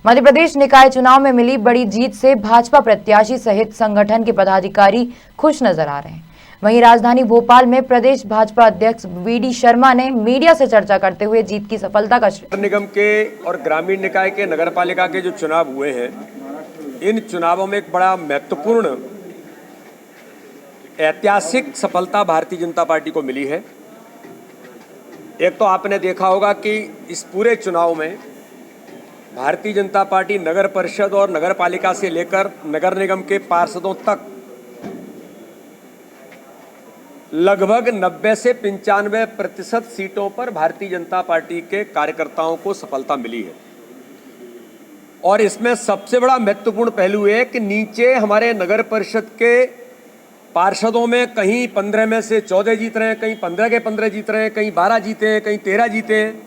मध्य प्रदेश निकाय चुनाव में मिली बड़ी जीत से भाजपा प्रत्याशी सहित संगठन के पदाधिकारी खुश नजर आ रहे हैं। वहीं राजधानी भोपाल में प्रदेश भाजपा अध्यक्ष वीडी शर्मा ने मीडिया से चर्चा करते हुए जीत की सफलता का नगर निगम के और ग्रामीण निकाय के नगरपालिका के जो चुनाव हुए हैं, इन चुनावों में एक बड़ा महत्वपूर्ण ऐतिहासिक सफलता भारतीय जनता पार्टी को मिली है। एक तो आपने देखा होगा कि इस पूरे चुनाव में भारतीय जनता पार्टी नगर परिषद और नगर पालिका से लेकर नगर निगम के पार्षदों तक लगभग 90 से 95% सीटों पर भारतीय जनता पार्टी के कार्यकर्ताओं को सफलता मिली है। और इसमें सबसे बड़ा महत्वपूर्ण पहलू है कि नीचे हमारे नगर परिषद के पार्षदों में कहीं 15 में से 14 जीत रहे हैं, कहीं 15 के 15 जीत रहे हैं, कहीं 12 जीते हैं, कहीं 13 जीते हैं।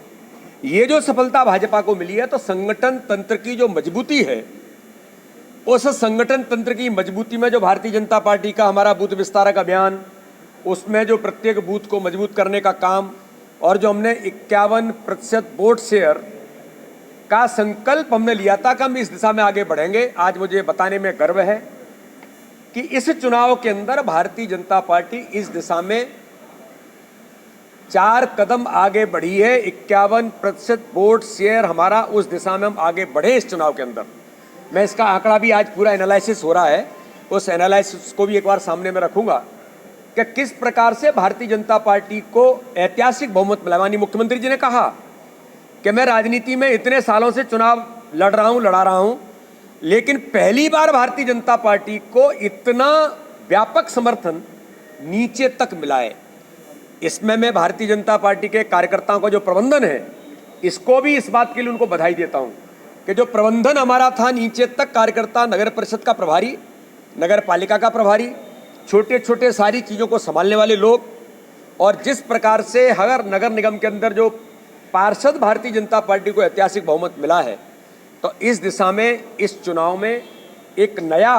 ये जो सफलता भाजपा को मिली है, तो संगठन तंत्र की जो मजबूती है, उस संगठन तंत्र की मजबूती में जो भारतीय जनता पार्टी का हमारा बूथ विस्तारक अभियान, उसमें जो प्रत्येक बूथ को मजबूत करने का काम और जो हमने 51% वोट शेयर का संकल्प हमने लिया था कि हम इस दिशा में आगे बढ़ेंगे, आज मुझे बताने में गर्व है कि इस चुनाव के अंदर भारतीय जनता पार्टी इस दिशा में 4 कदम आगे बढ़ी है। 51% वोट शेयर हमारा उस दिशा में हम आगे बढ़े इस चुनाव के अंदर। मैं इसका आंकड़ा भी आज पूरा एनालिसिस हो रहा है, उस एनालिसिस को भी एक बार सामने में रखूंगा कि किस प्रकार से भारतीय जनता पार्टी को ऐतिहासिक बहुमत मिला। माननीय मुख्यमंत्री जी ने कहा कि मैं राजनीति में इतने सालों से चुनाव लड़ा रहा हूं, लेकिन पहली बार भारतीय जनता पार्टी को इतना व्यापक समर्थन नीचे तक मिला है। इसमें मैं भारतीय जनता पार्टी के कार्यकर्ताओं का जो प्रबंधन है, इसको भी इस बात के लिए उनको बधाई देता हूं कि जो प्रबंधन हमारा था नीचे तक, कार्यकर्ता, नगर परिषद का प्रभारी, नगर पालिका का प्रभारी, छोटे छोटे सारी चीज़ों को संभालने वाले लोग, और जिस प्रकार से हर नगर निगम के अंदर जो पार्षद भारतीय जनता पार्टी को ऐतिहासिक बहुमत मिला है, तो इस दिशा में इस चुनाव में एक नया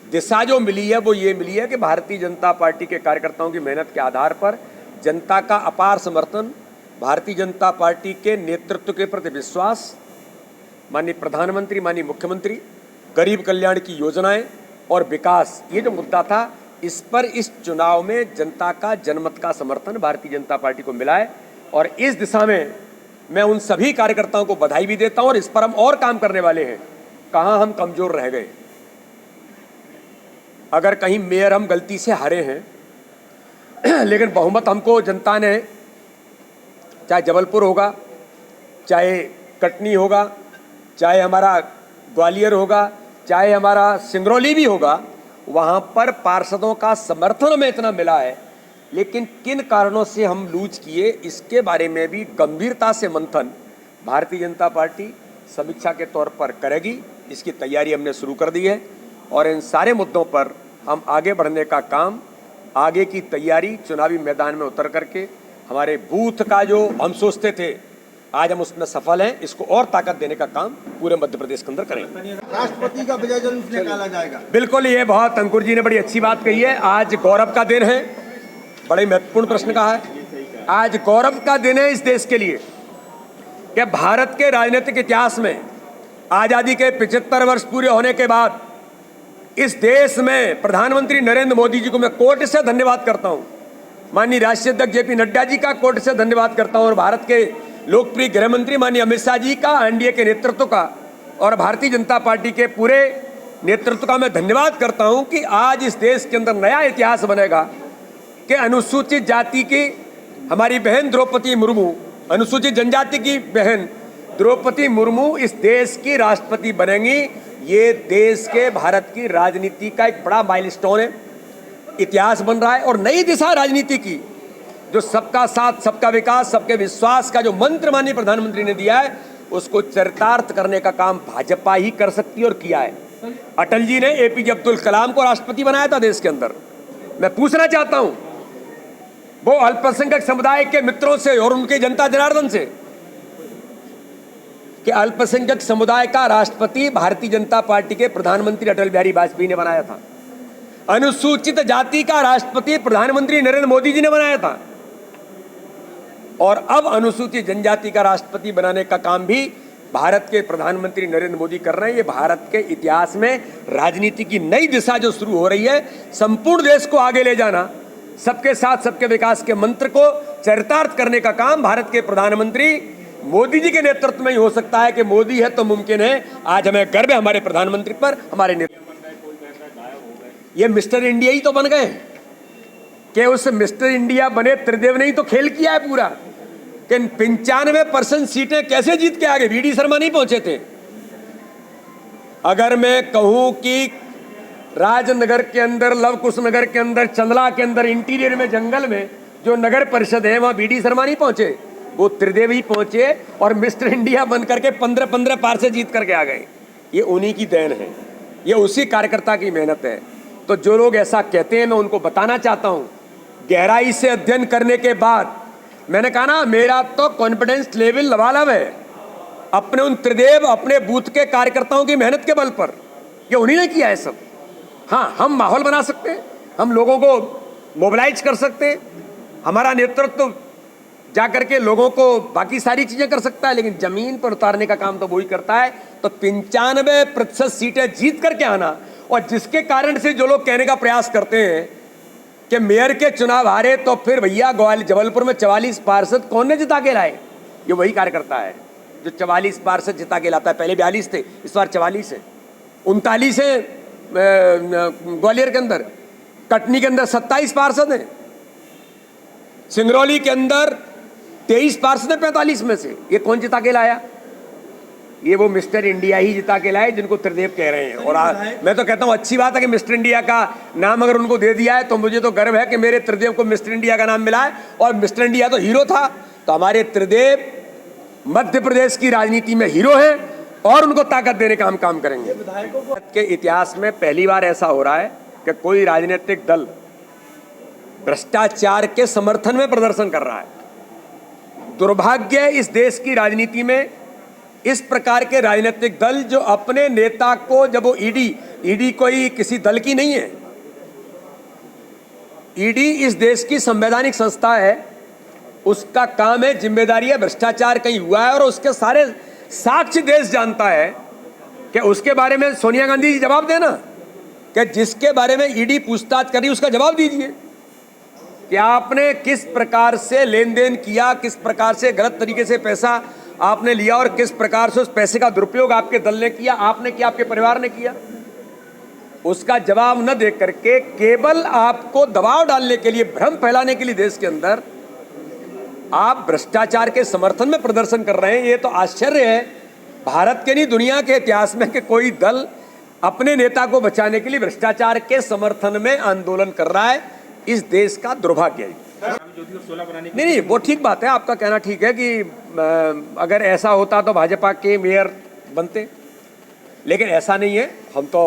दिशा जो मिली है वो ये मिली है कि भारतीय जनता पार्टी के कार्यकर्ताओं की मेहनत के आधार पर जनता का अपार समर्थन, भारतीय जनता पार्टी के नेतृत्व के प्रति विश्वास, माननीय प्रधानमंत्री, माननीय मुख्यमंत्री, गरीब कल्याण की योजनाएं और विकास, ये जो मुद्दा था, इस पर इस चुनाव में जनता का जनमत का समर्थन भारतीय जनता पार्टी को मिला है। और इस दिशा में मैं उन सभी कार्यकर्ताओं को बधाई भी देता हूं और इस पर हम और काम करने वाले हैं। कहां हम कमजोर रह गए, अगर कहीं मेयर हम गलती से हारे हैं लेकिन बहुमत हमको जनता ने, चाहे जबलपुर होगा, चाहे कटनी होगा, चाहे हमारा ग्वालियर होगा, चाहे हमारा सिंगरौली भी होगा, वहाँ पर पार्षदों का समर्थन हमें इतना मिला है, लेकिन किन कारणों से हम लूज किए, इसके बारे में भी गंभीरता से मंथन भारतीय जनता पार्टी समीक्षा के तौर पर करेगी। इसकी तैयारी हमने शुरू कर दी है और इन सारे मुद्दों पर हम आगे बढ़ने का काम, आगे की तैयारी चुनावी मैदान में उतर करके हमारे बूथ का जो हम सोचते थे, आज हम उसमें सफल हैं, इसको और ताकत देने का काम पूरे मध्य प्रदेश के अंदर करेंगे। राष्ट्रपति का विजय जुलूस निकाला जाएगा। बिल्कुल, ये बहुत अंकुर जी ने बड़ी अच्छी बात कही है। आज गौरव का दिन है, बड़े महत्वपूर्ण प्रश्न कहा है। आज गौरव का दिन है इस देश के लिए कि भारत के राजनीतिक इतिहास में आजादी के 75 वर्ष पूरे होने के बाद इस देश में प्रधानमंत्री नरेंद्र मोदी जी को मैं कोटि से धन्यवाद करता हूं, माननीय राष्ट्रीय अध्यक्ष जेपी नड्डा जी का कोटि से धन्यवाद करता हूं, और भारत के लोकप्रिय गृह मंत्री माननीय अमित शाह जी का, एनडीए के नेतृत्व का और भारतीय जनता पार्टी के पूरे नेतृत्व का मैं धन्यवाद करता हूं कि आज इस देश के अंदर नया इतिहास बनेगा कि अनुसूचित जाति की हमारी बहन द्रौपदी मुर्मू, अनुसूचित जनजाति की बहन द्रौपदी मुर्मू इस देश की राष्ट्रपति बनेंगी। ये देश के भारत की राजनीति का एक बड़ा माइलस्टोन है, इतिहास बन रहा है। और नई दिशा राजनीति की, जो सबका साथ, सबका विकास, सबके विश्वास का जो मंत्र माननीय प्रधानमंत्री ने दिया है, उसको चरितार्थ करने का काम भाजपा ही कर सकती है और किया है। अटल जी ने एपीजे अब्दुल कलाम को राष्ट्रपति बनाया था देश के अंदर। मैं पूछना चाहता हूं वो अल्पसंख्यक समुदाय के मित्रों से और उनके जनता जनार्दन से कि अल्पसंख्यक समुदाय का राष्ट्रपति भारतीय जनता पार्टी के प्रधानमंत्री अटल बिहारी वाजपेयी ने बनाया था, अनुसूचित जाति का राष्ट्रपति प्रधानमंत्री नरेंद्र मोदी जी ने बनाया था, और अब अनुसूचित जनजाति का राष्ट्रपति बनाने का काम भी भारत के प्रधानमंत्री नरेंद्र मोदी कर रहे हैं। ये भारत के इतिहास में राजनीति की नई दिशा जो शुरू हो रही है, संपूर्ण देश को आगे ले जाना, सबके साथ सबके विकास के मंत्र को चरितार्थ करने का काम भारत के प्रधानमंत्री मोदी जी के नेतृत्व में ही हो सकता है। कि मोदी है तो मुमकिन है। आज हमें गर्व है हमारे प्रधानमंत्री पर, हमारे नेतृत्व। ये मिस्टर इंडिया ही तो बन गए कि उस मिस्टर इंडिया बने त्रिदेव ने ही तो खेल किया है पूरा। कि 95% सीटें कैसे जीत के आगे, वीडी शर्मा नहीं पहुंचे थे। अगर मैं कहूं कि राजनगर के अंदर, लव कुश नगर के अंदर, चंदला के अंदर, इंटीरियर में, जंगल में जो नगर परिषद है, वहां वीडी शर्मा नहीं पहुंचे, वो त्रिदेव ही पहुंचे और मिस्टर इंडिया बन करके 15-15 पार से जीत करके आ गए। ये उन्हीं की देन है, ये उसी कार्यकर्ता की मेहनत है। तो जो लोग ऐसा कहते हैं, मैं उनको बताना चाहता हूं, गहराई से अध्ययन करने के बाद मैंने कहा ना, मेरा तो कॉन्फिडेंस लेवल लबालब है अपने उन त्रिदेव, अपने बूथ के कार्यकर्ताओं की मेहनत के बल पर। ये उन्हीं ने किया है सब। हाँ, हम माहौल बना सकते हैं, हम लोगों को मोबिलाइज कर सकते हैं, हमारा नेतृत्व जा करके लोगों को बाकी सारी चीजें कर सकता है, लेकिन जमीन पर उतारने का काम तो वही करता है। तो 95% सीटें जीत करके आना, और जिसके कारण से जो लोग कहने का प्रयास करते हैं कि मेयर के चुनाव हारे, तो फिर भैया ग्वालियर जबलपुर में 44 पार्षद कौन ने जिता के लाए? ये वही कार्यकर्ता है जो 44 पार्षद जिता के लाता है। पहले 42 थे, इस बार 44 है। 39 है ग्वालियर के अंदर, कटनी के अंदर 27 पार्षद हैं, सिंगरौली के अंदर 23 पार्षद हैं 45 में से। ये कौन जिता के लाया? ये वो मिस्टर इंडिया ही जिता के लाए जिनको त्रिदेव कह रहे हैं। और मैं तो कहता हूँ अच्छी बात है कि मिस्टर इंडिया का नाम अगर उनको दे दिया है, तो मुझे तो गर्व है कि मेरे त्रिदेव को मिस्टर इंडिया का नाम मिला है। और मिस्टर इंडिया तो हीरो था, तो हमारे त्रिदेव मध्य प्रदेश की राजनीति में हीरो है और उनको ताकत देने का हम काम करेंगे। के इतिहास में पहली बार ऐसा हो रहा है कि कोई राजनीतिक दल भ्रष्टाचार के समर्थन में प्रदर्शन कर रहा है। दुर्भाग्य इस देश की राजनीति में इस प्रकार के राजनीतिक दल जो अपने नेता को, जब वो ईडी कोई किसी दल की नहीं है, ईडी इस देश की संवैधानिक संस्था है, उसका काम है, जिम्मेदारी है, भ्रष्टाचार कहीं हुआ है और उसके सारे साक्ष्य देश जानता है कि उसके बारे में सोनिया गांधी जी जवाब देना, कि जिसके बारे में ईडी पूछताछ कर रही है उसका जवाब दीजिए कि आपने किस प्रकार से लेन देन किया, किस प्रकार से गलत तरीके से पैसा आपने लिया और किस प्रकार से उस पैसे का दुरुपयोग आपके दल ने किया, आपने किया, आपके परिवार ने किया। उसका जवाब न दे करके केवल आपको दबाव डालने के लिए, भ्रम फैलाने के लिए देश के अंदर आप भ्रष्टाचार के समर्थन में प्रदर्शन कर रहे हैं। ये तो आश्चर्य है भारत के नहीं दुनिया के इतिहास में कि कोई दल अपने नेता को बचाने के लिए भ्रष्टाचार के समर्थन में आंदोलन कर रहा है। इस देश का दुर्भाग्य है। नहीं, वो ठीक बात है, आपका कहना ठीक है कि अगर ऐसा होता तो भाजपा के मेयर बनते, लेकिन ऐसा नहीं है। हम तो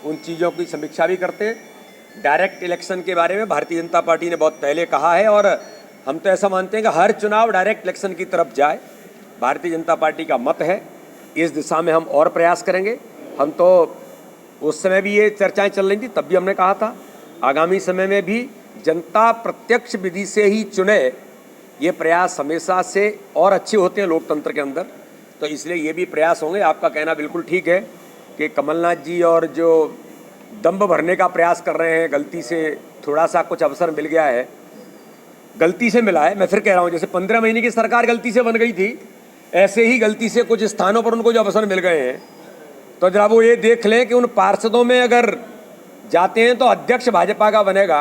उन चीज़ों की समीक्षा भी करते हैं। डायरेक्ट इलेक्शन के बारे में भारतीय जनता पार्टी ने बहुत पहले कहा है और हम तो ऐसा मानते हैं कि हर चुनाव डायरेक्ट इलेक्शन की तरफ जाए। भारतीय जनता पार्टी का मत है, इस दिशा में हम और प्रयास करेंगे। हम तो उस समय भी ये चर्चाएं चल रही थी, तब भी हमने कहा था आगामी समय में भी जनता प्रत्यक्ष विधि से ही चुने, ये प्रयास हमेशा से और अच्छे होते हैं लोकतंत्र के अंदर। तो इसलिए ये भी प्रयास होंगे। आपका कहना बिल्कुल ठीक है कि कमलनाथ जी और जो दंभ भरने का प्रयास कर रहे हैं, गलती से थोड़ा सा कुछ अवसर मिल गया है, गलती से मिला है। मैं फिर कह रहा हूँ, जैसे 15 महीने की सरकार गलती से बन गई थी, ऐसे ही गलती से कुछ स्थानों पर उनको जो अवसर मिल गए हैं, तो जरा वो ये देख लें कि उन पार्षदों में अगर जाते हैं तो अध्यक्ष भाजपा का बनेगा